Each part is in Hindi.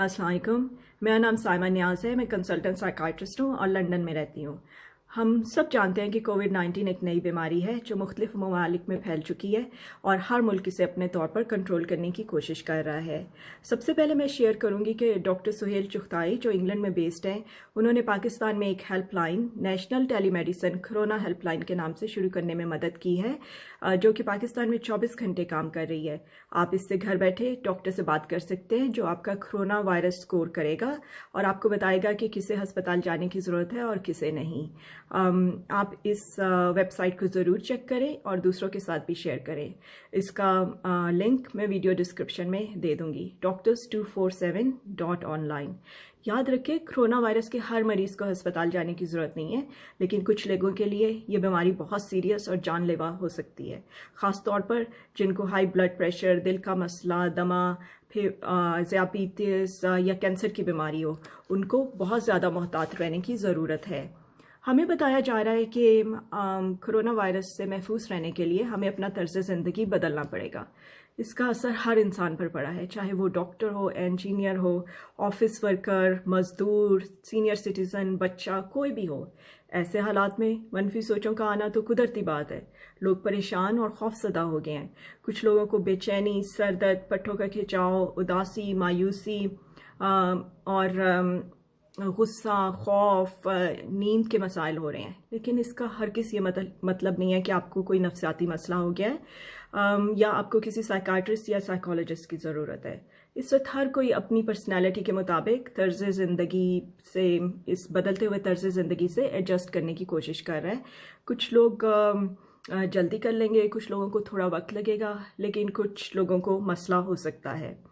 अस्सलाम वालेकुम। मेरा नाम साइमा नियाज़ है। मैं कंसल्टेंट साइकाइट्रिस्ट हूँ और लंदन में रहती हूँ। हम सब जानते हैं कि कोविड-19 एक नई बीमारी है जो मुख्तलिफ ममालिक में फैल चुकी है और हर मुल्क इसे अपने तौर पर कंट्रोल करने की कोशिश कर रहा है। सबसे पहले मैं शेयर करूंगी कि डॉक्टर सुहेल चुगताई जो इंग्लैंड में बेस्ड हैं, उन्होंने पाकिस्तान में एक helpline national telemedicine corona helpline के नाम से शुरू करने में मदद की है, जो कि पाकिस्तान में 24 घंटे काम कर रही है। आप इससे घर बैठे डॉक्टर से बात कर सकते हैं जो आपका कोरोना वायरस स्कोर करेगा और आपको बताएगा कि किसे अस्पताल जाने की ज़रूरत है और किसे नहीं। आप इस वेबसाइट को ज़रूर चेक करें और दूसरों के साथ भी शेयर करें। इसका लिंक मैं वीडियो डिस्क्रिप्शन में दे दूंगी। doctors247.online। याद रखें, कोरोना वायरस के हर मरीज़ को अस्पताल जाने की ज़रूरत नहीं है, लेकिन कुछ लोगों के लिए ये बीमारी बहुत सीरियस और जानलेवा हो सकती है, ख़ास तौर पर जिनको हाई ब्लड प्रेशर, दिल का मसला, दमा, फिर ज़ियाबीतिस या कैंसर की बीमारी हो। उनको बहुत ज़्यादा मोहतात रहने की ज़रूरत है। हमें बताया जा रहा है कि कोरोना वायरस से महफूज रहने के लिए हमें अपना तर्ज ज़िंदगी बदलना पड़ेगा। इसका असर हर इंसान पर पड़ा है, चाहे वो डॉक्टर हो, इंजीनियर हो, ऑफिस वर्कर, मजदूर, सीनियर सिटीज़न, बच्चा, कोई भी हो। ऐसे हालात में मनफी सोचों का आना तो कुदरती बात है। लोग परेशान और खौफजदा हो गए हैं। कुछ लोगों को बेचैनी, सर दर्द, पट्टों का खिंचाव, उदासी, मायूसी और गुस्सा, खौफ, नींद के मसाइल हो रहे हैं। लेकिन इसका हर किसी ये मतलब नहीं है कि आपको कोई नफ्सियाती मसला हो गया है या आपको किसी साइकाट्रिस्ट या साइकोलॉजिस्ट की ज़रूरत है। इस वक्त हर कोई अपनी पर्सनैलिटी के मुताबिक तर्ज ज़िंदगी से, इस बदलते हुए तर्ज ज़िंदगी से एडजस्ट करने की कोशिश कर रहा है। कुछ लोग जल्दी कर लेंगे, कुछ लोगों को थोड़ा वक्त लगेगा, लेकिन कुछ लोगों को मसला हो सकता है।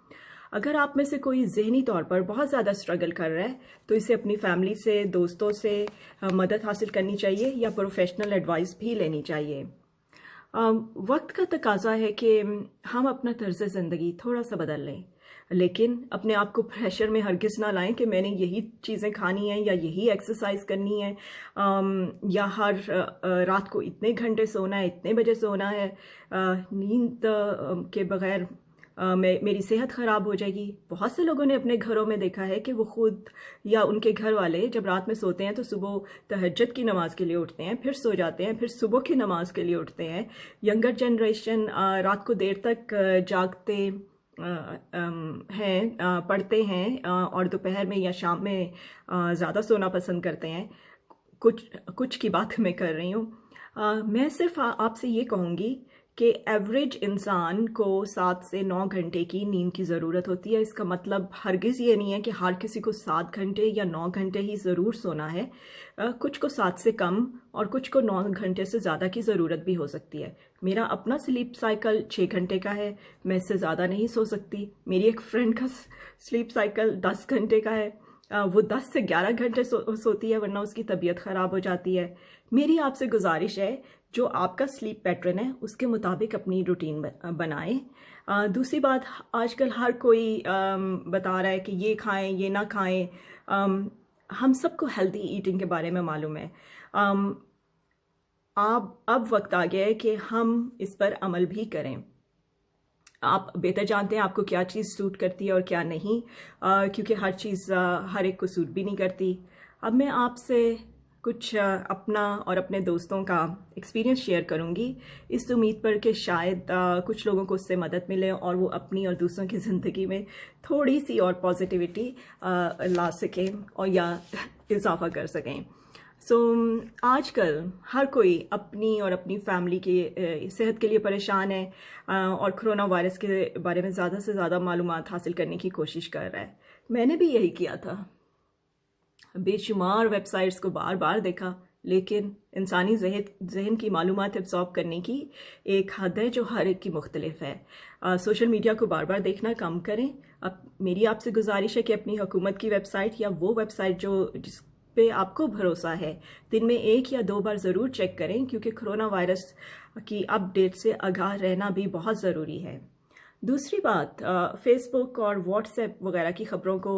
अगर आप में से कोई ज़हनी तौर पर बहुत ज़्यादा स्ट्रगल कर रहा है तो इसे अपनी फैमिली से, दोस्तों से मदद हासिल करनी चाहिए या प्रोफेशनल एडवाइस भी लेनी चाहिए। वक्त का तकाजा है कि हम अपना तर्ज ज़िंदगी थोड़ा सा बदल लें, लेकिन अपने आप को प्रेशर में हरगिज़ ना लाएं कि मैंने यही चीज़ें खानी है या यही एक्सरसाइज करनी है या हर रात को इतने घंटे सोना है, इतने बजे सोना है। नींद के बगैर मेरी सेहत ख़राब हो जाएगी। बहुत से लोगों ने अपने घरों में देखा है कि वो खुद या उनके घर वाले जब रात में सोते हैं तो सुबह तहज्जुद की नमाज़ के लिए उठते हैं, फिर सो जाते हैं, फिर सुबह की नमाज़ के लिए उठते हैं। यंगर जनरेशन रात को देर तक जागते हैं, पढ़ते हैं और दोपहर में या शाम में ज़्यादा सोना पसंद करते हैं। कुछ की बात मैं कर रही हूँ। मैं सिर्फ आपसे ये कहूँगी कि एवरेज इंसान को 7 से 9 घंटे की नींद की ज़रूरत होती है। इसका मतलब हरगिज़ ये नहीं है कि हर किसी को 7 घंटे या 9 घंटे ही ज़रूर सोना है। कुछ को 7 से कम और कुछ को 9 घंटे से ज़्यादा की ज़रूरत भी हो सकती है। मेरा अपना स्लीप साइकिल 6 घंटे का है, मैं इससे ज़्यादा नहीं सो सकती। मेरी एक फ्रेंड का स्लीप साइकिल 10 घंटे का है, वो 10 से 11 घंटे सोती है, वरना उसकी तबीयत ख़राब हो जाती है। मेरी आपसे गुजारिश है, जो आपका स्लीप पैटर्न है उसके मुताबिक अपनी रूटीन बनाएं। दूसरी बात, आजकल हर कोई बता रहा है कि ये खाएं, ये ना खाएं। हम सबको हेल्दी ईटिंग के बारे में मालूम है। अब वक्त आ गया है कि हम इस पर अमल भी करें। आप बेहतर जानते हैं आपको क्या चीज़ सूट करती है और क्या नहीं, क्योंकि हर चीज़ हर एक को सूट भी नहीं करती। अब मैं आपसे कुछ अपना और अपने दोस्तों का एक्सपीरियंस शेयर करूंगी, इस उम्मीद पर कि शायद कुछ लोगों को उससे मदद मिले और वो अपनी और दूसरों की ज़िंदगी में थोड़ी सी और पॉजिटिविटी ला सकें और या इजाफा कर सकें। आजकल हर कोई अपनी और अपनी फैमिली की सेहत के लिए परेशान है और कोरोना वायरस के बारे में ज़्यादा से ज़्यादा मालूमात हासिल करने की कोशिश कर रहा है। मैंने भी यही किया था, बेशुमार वेबसाइट्स को बार बार देखा, लेकिन इंसानी जहन की मालूमात एब्सॉर्ब करने की एक हद है जो हर एक की मुख्तलिफ है। सोशल मीडिया को बार बार देखना कम करें। अब मेरी आपसे गुजारिश है कि अपनी हुकूमत की वेबसाइट या वो वेबसाइट जिस पे आपको भरोसा है, दिन में 1 या 2 बार ज़रूर चेक करें, क्योंकि कोरोना वायरस की अपडेट से आगाह रहना भी बहुत ज़रूरी है। दूसरी बात, फेसबुक और व्हाट्सएप वगैरह की ख़बरों को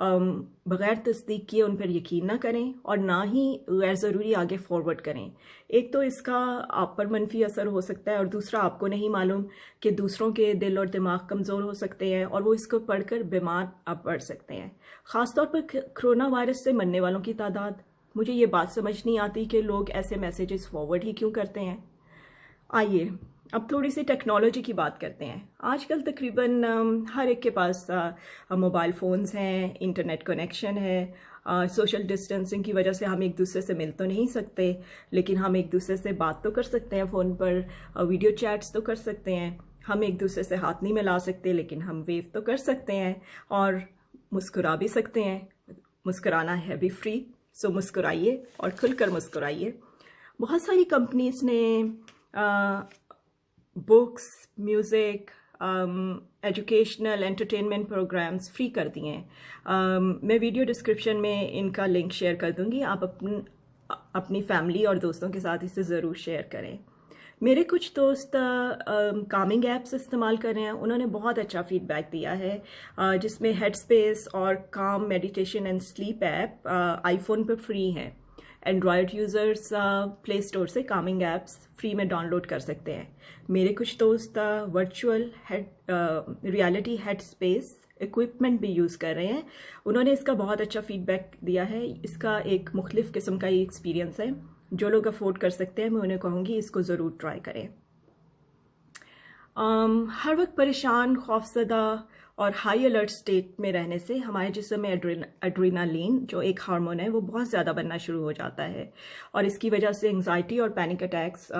बग़ैर तस्दीक किए उन पर यकीन ना करें और ना ही गैर ज़रूरी आगे फॉरवर्ड करें। एक तो इसका आप पर मनफी असर हो सकता है और दूसरा आपको नहीं मालूम कि दूसरों के दिल और दिमाग कमज़ोर हो सकते हैं और वो इसको पढ़कर बीमार आप पड़ सकते हैं। ख़ास तौर पर कोरोना वायरस से मरने वालों की तादाद, मुझे ये बात समझ नहीं आती कि लोग ऐसे मैसेजेस फॉरवर्ड ही क्यों करते हैं। आइए अब थोड़ी सी टेक्नोलॉजी की बात करते हैं। आजकल तकरीबन हर एक के पास मोबाइल फ़ोन्स हैं, इंटरनेट कनेक्शन है। सोशल डिस्टेंसिंग की वजह से हम एक दूसरे से मिल तो नहीं सकते, लेकिन हम एक दूसरे से बात तो कर सकते हैं फ़ोन पर, वीडियो चैट्स तो कर सकते हैं। हम एक दूसरे से हाथ नहीं मिला सकते, लेकिन हम वेव तो कर सकते हैं और मुस्कुरा भी सकते हैं। मुस्कुराना है भी फ्री, सो मुस्कुराइए और खुलकर मुस्कुराइए। बहुत सारी कंपनीज़ ने books, music, educational, entertainment programmes free कर दिए हैं। मैं वीडियो डिस्क्रिप्शन में इनका लिंक शेयर कर दूंगी, आप अपनी फैमिली और दोस्तों के साथ इसे ज़रूर शेयर करें। मेरे कुछ दोस्त कामिंग ऐप्स इस्तेमाल कर रहे हैं, उन्होंने बहुत अच्छा फीडबैक दिया है, जिसमें हेडस्पेस और काम meditation and sleep app iPhone पर फ्री हैं। एंड्रॉयड यूज़र्स प्ले स्टोर से कामिंग ऐप्स फ्री में डाउनलोड कर सकते हैं। मेरे कुछ दोस्त virtual reality head space equipment भी यूज़ कर रहे हैं, उन्होंने इसका बहुत अच्छा फीडबैक दिया है। इसका एक मुख्तलिफ किस्म का ही एक्सपीरियंस है। जो लोग अफोर्ड कर सकते हैं मैं उन्हें कहूँगी इसको ज़रूर ट्राई करें। हर वक्त परेशान, खौफज़दा और हाई अलर्ट स्टेट में रहने से हमारे जिस्म में एड्रेनालिन जो एक हार्मोन है वो बहुत ज़्यादा बनना शुरू हो जाता है और इसकी वजह से एंग्जाइटी और पैनिक अटैक्स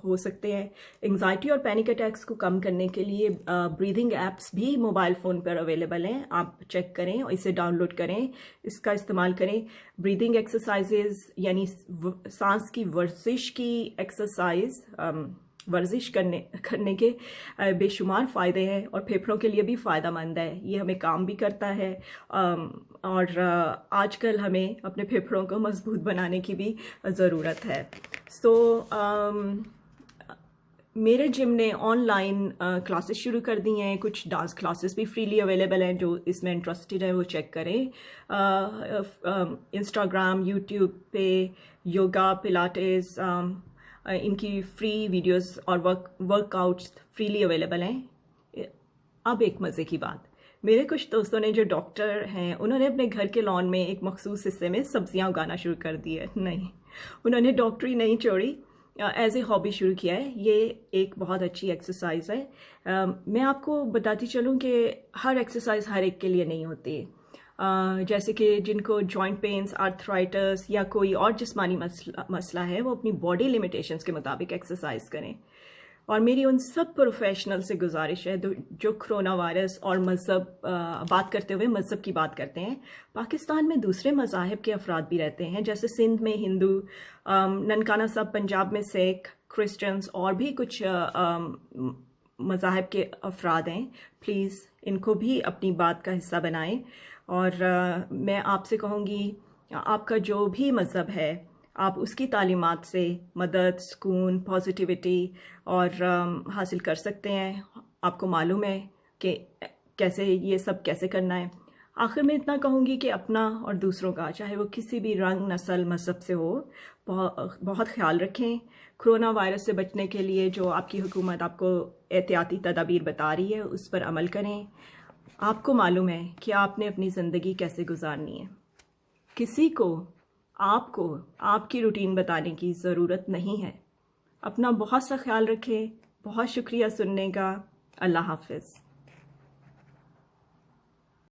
हो सकते हैं। एंग्जाइटी और पैनिक अटैक्स को कम करने के लिए ब्रीदिंग ऐप्स भी मोबाइल फ़ोन पर अवेलेबल हैं, आप चेक करें और इसे डाउनलोड करें, इसका इस्तेमाल करें। ब्रीदिंग एक्सरसाइजेज यानी सांस की वर्जिश की एक्सरसाइज, वर्जिश करने के बेशुमार फ़ायदे हैं और फेफड़ों के लिए भी फ़ायदेमंद है। ये हमें काम भी करता है और आजकल हमें अपने फेफड़ों को मजबूत बनाने की भी ज़रूरत है। मेरे जिम ने ऑनलाइन क्लासेस शुरू कर दी हैं, कुछ डांस क्लासेस भी फ्रीली अवेलेबल हैं। जो इसमें इंटरेस्टेड है वो चेक करें। इंस्टाग्राम, यूट्यूब पे योगा, पिलाटेस, इनकी फ्री वीडियोस और वर्कआउट्स फ्रीली अवेलेबल हैं। अब एक मज़े की बात, मेरे कुछ दोस्तों ने जो डॉक्टर हैं उन्होंने अपने घर के लॉन में एक मखसूस हिस्से में सब्जियां उगाना शुरू कर दी है। नहीं, उन्होंने डॉक्टरी नहीं छोड़ी, एज ए हॉबी शुरू किया है। ये एक बहुत अच्छी एक्सरसाइज है। मैं आपको बताती चलूँ कि हर एक्सरसाइज हर एक के लिए नहीं होती। जैसे कि जिनको जॉइंट पेन्स, आर्थराइटिस या कोई और जिस्मानी मसला है वो अपनी बॉडी लिमिटेशंस के मुताबिक एक्सरसाइज करें। और मेरी उन सब प्रोफेशनल से गुजारिश है जो कोरोना वायरस और मज़हब बात करते हुए मज़हब की बात करते हैं। पाकिस्तान में दूसरे मज़ाहिब के अफराद भी रहते हैं, जैसे सिंध में हिंदू, ननकाना साहब पंजाब में सिख, क्रिश्चियंस और भी कुछ मज़ाहिब के अफराद हैं। प्लीज़ इनको भी अपनी बात का हिस्सा बनाएं। और मैं आपसे कहूँगी आपका जो भी मज़हब है आप उसकी तालीमात से मदद, सुकून, पॉजिटिविटी और हासिल कर सकते हैं। आपको मालूम है कि कैसे ये सब कैसे करना है। आखिर में इतना कहूँगी कि अपना और दूसरों का, चाहे वो किसी भी रंग, नस्ल, मज़हब से हो, बहुत ख्याल रखें। कोरोना वायरस से बचने के लिए जो आपकी हुकूमत आपको एहतियाती तदाबीर बता रही है उस पर अमल करें। आपको मालूम है कि आपने अपनी ज़िंदगी कैसे गुजारनी है। किसी को आपको आपकी रूटीन बताने की ज़रूरत नहीं है। अपना बहुत सा ख्याल रखें। बहुत शुक्रिया सुनने का। अल्लाह हाफ़िज़।